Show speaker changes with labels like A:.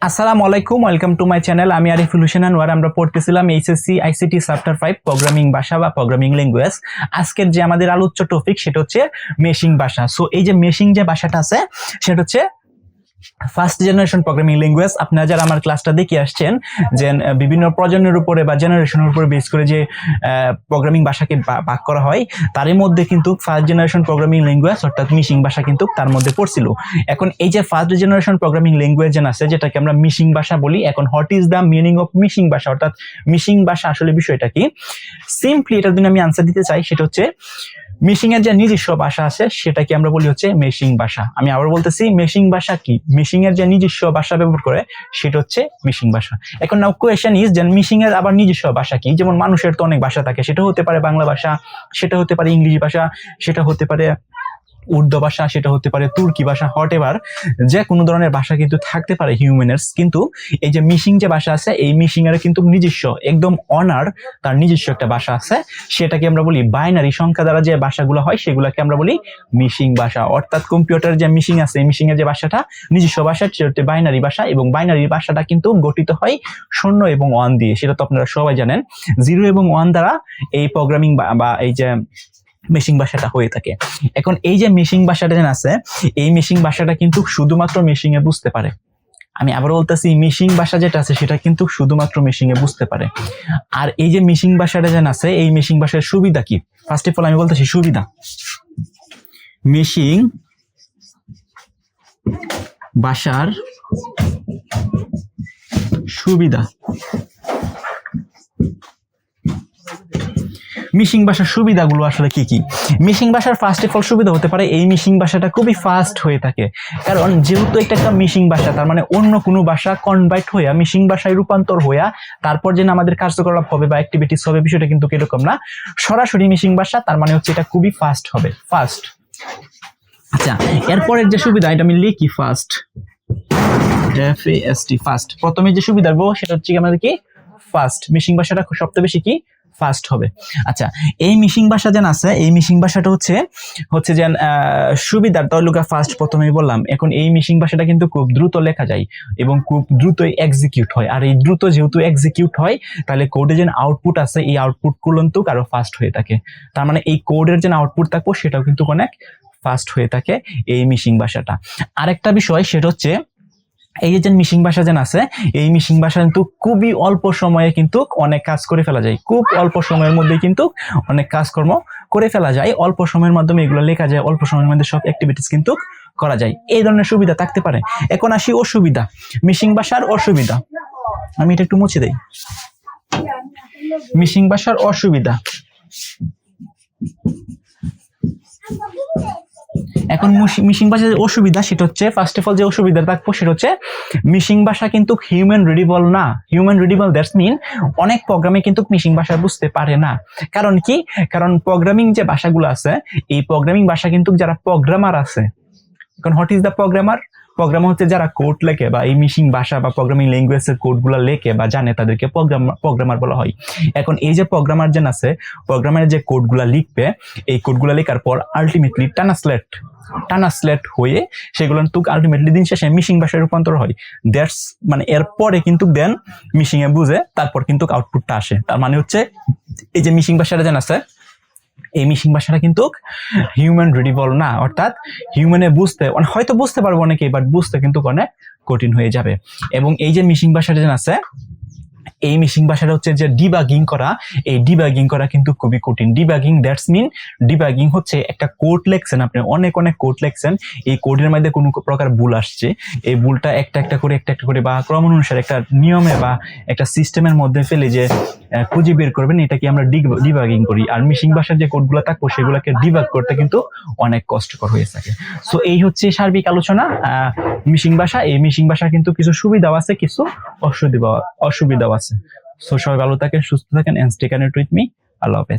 A: আসসালামু আলাইকুম, welcome to my channel. আমি আরিফুল হোসেন আনোয়ার। আমরা পড়তেছিলাম এইচএসসি আইসিটি চ্যাপ্টার 5 প্রোগ্রামিং ভাষা বা প্রোগ্রামিং ল্যাঙ্গুয়েজ। আজকের যে আমাদের আলোচ্য টপিক সেটা হচ্ছে মেশিং ভাষা। সো এই যে মেশিং যে ভাষাটা আছে সেটা হচ্ছে ফার্স্ট জেনারেশন প্রোগ্রামিং ল্যাঙ্গুয়েজ। আপনারা যারা আমার ক্লাসটা দেখে আসছেন যে বিভিন্ন প্রজন্মের উপরে বা জেনারেশনের উপরে বেস করে যে প্রোগ্রামিং ভাষাকে ভাগ করা হয়, তার মধ্যে কিন্তু ফার্স্ট জেনারেশন প্রোগ্রামিং ল্যাঙ্গুয়েজ অর্থাৎ মিশিং ভাষা কিন্তু তার মধ্যে পড়ছিল। এখন এই যে ফার্স্ট জেনারেশন প্রোগ্রামিং ল্যাঙ্গুয়েজ আছে যেটাকে আমরা মিশিং ভাষা বলি, এখন what is the meaning of missing ভাষা অর্থাৎ মিশিং ভাষা আসলে বিষয়টা কি? সিম্পলি এটার জন্য আমি আনসার দিতে চাই, সেটা হচ্ছে মিশিং এর যে নিজস্ব ভাষা আছে সেটাকে আমরা বলি হচ্ছে মেশিং ভাষা। আমি আবার বলতেছি, মেশিং ভাষা কি? মিশিং এর যে নিজস্ব ভাষা ব্যবহার করে সেটা হচ্ছে মিশিং ভাষা। এখন নাও কোয়েশ্চেন ইজ যে মিশিং এর আবার নিজস্ব ভাষা কি? যেমন মানুষের তো অনেক ভাষা থাকে, সেটা হতে পারে বাংলা ভাষা, সেটা হতে পারে ইংলিশ ভাষা, সেটা হতে পারে উর্দু ভাষা, সেটা হতে পারে তুর্কি ভাষা, হোয়াটএভার যে কোনো ধরনের ভাষা কিন্তু থাকতে পারে হিউম্যানার্স। কিন্তু এই যে মিশিং যে ভাষা আছে, এই মিশিং এর কিন্তু নিজস্ব একদম অনার তার নিজস্ব একটা ভাষা আছে, সেটাকে আমরা বলি বাইনারি সংখ্যা দ্বারা যে ভাষাগুলো হয় সেগুলোকে আমরা বলি মিশিং ভাষা। অর্থাৎ কম্পিউটার যে মিশিং আছে, এই মিশিং এর যে ভাষাটা নিজস্ব ভাষা সেটা হচ্ছে বাইনারি ভাষা, এবং বাইনারি ভাষাটা কিন্তু গঠিত হয় 0 এবং 1 দিয়ে। সেটা তো আপনারা সবাই জানেন, 0 এবং 1 দ্বারা এই প্রোগ্রামিং বা এই যে মেশিং ভাষাটা হয়ে থাকে। এখন এই যে মেশিং ভাষাটা যেন আছে, এই মেশিং ভাষাটা কিন্তু শুধুমাত্র মেশিং এ বুঝতে পারে। আমি আবার বলতেছি, মেশিং ভাষা যেটা আছে সেটা কিন্তু শুধুমাত্র মেশিং এ বুঝতে পারে। আর এই যে মেশিং ভাষাটা যেন আছে, এই মেশিং ভাষার সুবিধা কি? ফার্স্ট অফ অল আমি বলতেছি সুবিধা। মেশিং ভাষার সুবিধা। মিশিং ভাষার সুবিধাগুলো আসলে কি কি? মিশিং ভাষার ফার্স্ট অফ অল সুবিধা হতে পারে এই মিশিং ভাষাটা খুবই ফাস্ট হয়ে থাকে। কারণ যেহেতু এটা একটা মিশিং ভাষা, তার মানে অন্য কোনো ভাষা কনভার্ট হইয়া মিশিং ভাষায় রূপান্তর হইয়া তারপর যেন আমাদের কার্যকলাপ হবে বা অ্যাক্টিভিটিস হবে, বিষয়টা কিন্তু এরকম না। সরাসরি মিশিং ভাষা, তার মানে হচ্ছে এটা খুবই ফাস্ট হবে, ফাস্ট। আচ্ছা, এরপরের যে সুবিধা, এটা আমি লিখি ফাস্ট, FAST, ফাস্ট। প্রথমে যে সুবিধা সেটা হচ্ছে আমাদের কি ফাস্ট। মিশিং ভাষাটা সবচেয়ে বেশি কি ফাস্ট হবে। আচ্ছা, এই মিশিং ভাষা যেন আছে, এই মিশিং ভাষাটা হচ্ছে যেন সুবিধার তৈলুকা ফাস্ট প্রথমেই বললাম। এখন এই মিশিং ভাষাটা কিন্তু খুব দ্রুত লেখা যায় এবং খুব দ্রুতই এক্সিকিউট হয়। আর এই দ্রুত যেহেতু এক্সিকিউট হয়, তাহলে কোডে যেন আউটপুট আছে, এই আউটপুট গুলো কিন্তু আরো ফাস্ট হয়ে থাকে। তার মানে এই কোডের যেন আউটপুট থাকবো সেটাও কিন্তু অনেক ফাস্ট হয়ে থাকে এই মিশিং ভাষাটা। আরেকটা বিষয় সেটা হচ্ছে এই যে মিশিং ভাষা যেন আছে, এই মিশিং ভাষা কিন্তু খুবই অল্প সময়ে কিন্তু অনেক কাজ করে ফেলা যায়। খুব অল্প সময়ের মধ্যে কিন্তু অনেক কাজকর্ম করে ফেলা যায়। অল্প সময়ের মাধ্যমে এগুলো লেখা যায়, অল্প সময়ের মধ্যে সব অ্যাক্টিভিটিস কিন্তু করা যায়। এই ধরনের সুবিধা থাকতে পারে। এখন আসি অসুবিধা, মিশিং ভাষার অসুবিধা। আমি এটা একটু মুছে দেই। মিশিং ভাষার অসুবিধা। এখন মিশিং ভাষার যে অসুবিধা সেটা হচ্ছে, ফার্স্ট অফ অল যে অসুবিধা থাকবো সেটা হচ্ছে মিশিং ভাষা কিন্তু হিউম্যান রিডেবল না। হিউম্যান রিডেবল দ্যাটস মিন অনেক প্রোগ্রামে কিন্তু মিশিং ভাষা বুঝতে পারে না। কারণ কি? কারণ প্রোগ্রামিং যে ভাষাগুলো আছে, এই প্রোগ্রামিং ভাষা কিন্তু যারা প্রোগ্রামার আছে, এখন what is the programmer? Programmer হচ্ছে যারা কোড লেখে বা এই মিশিং ভাষা বা প্রোগ্রামিং ল্যাঙ্গুয়েজের কোডগুলো লেখে বা জানে, তাদেরকে প্রোগ্রামার বলা হয়। এখন এই যে প্রোগ্রামার যেন আছে, প্রোগ্রামের যে কোডগুলা লিখবে, এই কোডগুলা লেখার পর আলটিমেটলি ট্রান্সলেট হয়ে সেগুলো কিন্তু আলটিমেটলি দিন শেষে মিশিং ভাষায় রূপান্তর হয়। দ্যাটস মানে এরপরে কিন্তু দেন মিশিং এ বুঝে তারপর কিন্তু আউটপুটটা আসে। তার মানে হচ্ছে এই যে মিশিং ভাষাটা যেন আছে, এই মিশিং ভাষাটা কিন্তু হিউম্যান রিডেবল না। অর্থাৎ হিউম্যানে বুঝতে হয়তো বুঝতে পারবো অনেকেই, বাট বুঝতে কিন্তু অনেক কঠিন হয়ে যাবে। এবং এই যে মিশিং ভাষাটা যেন আছে, এই মিশিং ভাষাটা হচ্ছে যে ডিবাগিং করা, এই ডিবাগিং করা কিন্তু খুবই কঠিন। ডিবাগিং দ্যাটস মিন, ডিবাগিং হচ্ছে একটা কোড লেখছেন আপনি, অনেক কোড লেখছেন, এই কোডের মধ্যে কোনো প্রকার ভুল আসছে, এই ভুলটা একটা একটা করে বা ক্রম অনুসারে একটা নিয়মে বা একটা সিস্টেমের মধ্যে ফেলে যে খুঁজে বের করবেন, এটাকে আমরা ডিবাগিং করি। আর মিশিং ভাষার যে কোডগুলো থাকবো সেগুলোকে ডিবাগ করতে কিন্তু অনেক কষ্টকর হয়ে থাকে। সো এই হচ্ছে সার্বিক আলোচনা মিশিং ভাষা। এই মিশিং ভাষা কিন্তু কিছু সুবিধাও আছে, কিছু অসুবিধাও আছে। সো সবাই ভালো থাকেন, সুস্থ থাকেন, and stay connected with me. আল্লাহ হাফেজ।